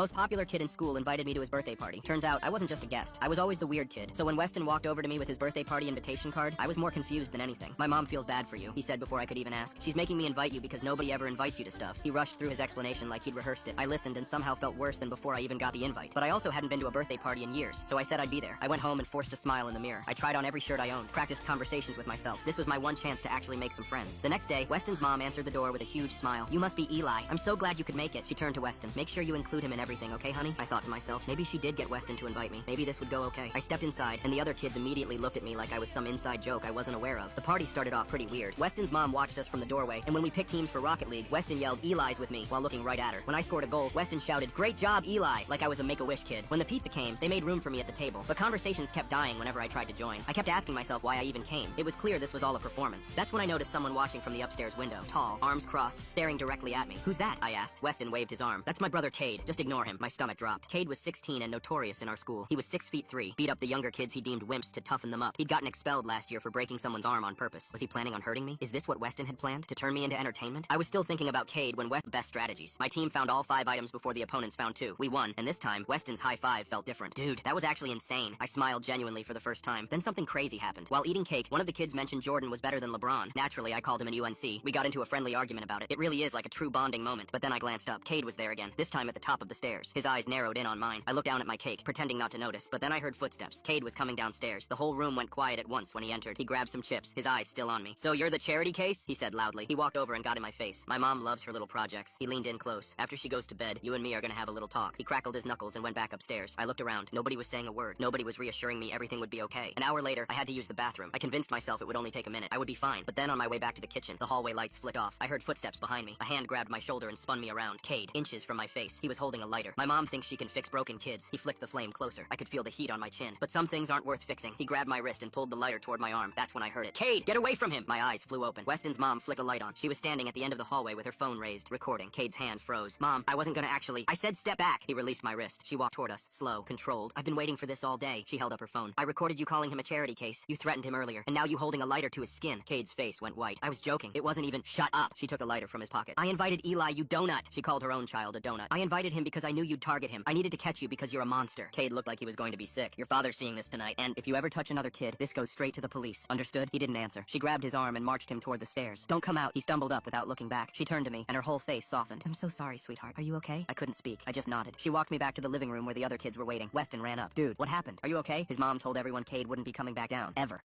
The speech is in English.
Most popular kid in school invited me to his birthday party. Turns out, I wasn't just a guest. I was always the weird kid. So when Weston walked over to me with his birthday party invitation card, I was more confused than anything. My mom feels bad for you, he said before I could even ask. She's making me invite you because nobody ever invites you to stuff. He rushed through his explanation like he'd rehearsed it. I listened and somehow felt worse than before I even got the invite. But I also hadn't been to a birthday party in years, so I said I'd be there. I went home and forced a smile in the mirror. I tried on every shirt I owned, practiced conversations with myself. This was my one chance to actually make some friends. The next day, Weston's mom answered the door with a huge smile. You must be Eli. I'm so glad you could make it. She turned to Weston. Make sure you include him in everything, okay, honey? I thought to myself, maybe she did get Weston to invite me. Maybe this would go okay. I stepped inside, and the other kids immediately looked at me like I was some inside joke I wasn't aware of. The party started off pretty weird. Weston's mom watched us from the doorway, and when we picked teams for Rocket League, Weston yelled, Eli's with me, while looking right at her. When I scored a goal, Weston shouted, great job, Eli, like I was a Make-A-Wish kid. When the pizza came, they made room for me at the table, but conversations kept dying whenever I tried to join. I kept asking myself why I even came. It was clear this was all a performance. That's when I noticed someone watching from the upstairs window, tall, arms crossed, staring directly at me. Who's that? I asked. Weston waved his arm. That's my brother Cade. Just ignore him. My stomach dropped. Cade was 16 and notorious in our school. He was 6'3", beat up the younger kids he deemed wimps to toughen them up. He'd gotten expelled last year for breaking someone's arm on purpose. Was he planning on hurting me? Is this what Weston had planned? To turn me into entertainment? I was still thinking about Cade when best strategies. My team found all 5 items before the opponents found 2. We won, and this time, Weston's high five felt different. Dude, that was actually insane. I smiled genuinely for the first time. Then something crazy happened. While eating cake, one of the kids mentioned Jordan was better than LeBron. Naturally, I called him an UNC. We got into a friendly argument about it. It really is like a true bonding moment. But then I glanced up. Cade was there again, this time at the top of the stairs. His eyes narrowed in on mine. I looked down at my cake, pretending not to notice, but then I heard footsteps. Cade was coming downstairs. The whole room went quiet at once when he entered. He grabbed some chips, his eyes still on me. So you're the charity case? He said loudly. He walked over and got in my face. My mom loves her little projects. He leaned in close. After she goes to bed, you and me are gonna have a little talk. He crackled his knuckles and went back upstairs. I looked around. Nobody was saying a word. Nobody was reassuring me everything would be okay. An hour later, I had to use the bathroom. I convinced myself it would only take a minute. I would be fine. But then on my way back to the kitchen, the hallway lights flicked off. I heard footsteps behind me. A hand grabbed my shoulder and spun me around. Cade, inches from my face. He was holding a lighter. My mom thinks she can fix broken kids. He flicked the flame closer. I could feel the heat on my chin. But some things aren't worth fixing. He grabbed my wrist and pulled the lighter toward my arm. That's when I heard it. Cade, get away from him! My eyes flew open. Weston's mom flicked a light on. She was standing at the end of the hallway with her phone raised, recording. Cade's hand froze. Mom, I wasn't gonna actually. I said step back! He released my wrist. She walked toward us, slow, controlled. I've been waiting for this all day. She held up her phone. I recorded you calling him a charity case. You threatened him earlier, and now you holding a lighter to his skin. Cade's face went white. I was joking. It wasn't even. Shut up! She took a lighter from his pocket. I invited Eli, you donut! She called her own child a donut. I invited him because I knew you'd target him. I needed to catch you because you're a monster. Cade looked like he was going to be sick. Your father's seeing this tonight, and if you ever touch another kid, this goes straight to the police. Understood? He didn't answer. She grabbed his arm and marched him toward the stairs. Don't come out. He stumbled up without looking back. She turned to me, and her whole face softened. I'm so sorry, sweetheart. Are you okay? I couldn't speak. I just nodded. She walked me back to the living room where the other kids were waiting. Weston ran up. Dude, what happened? Are you okay? His mom told everyone Cade wouldn't be coming back down. Ever.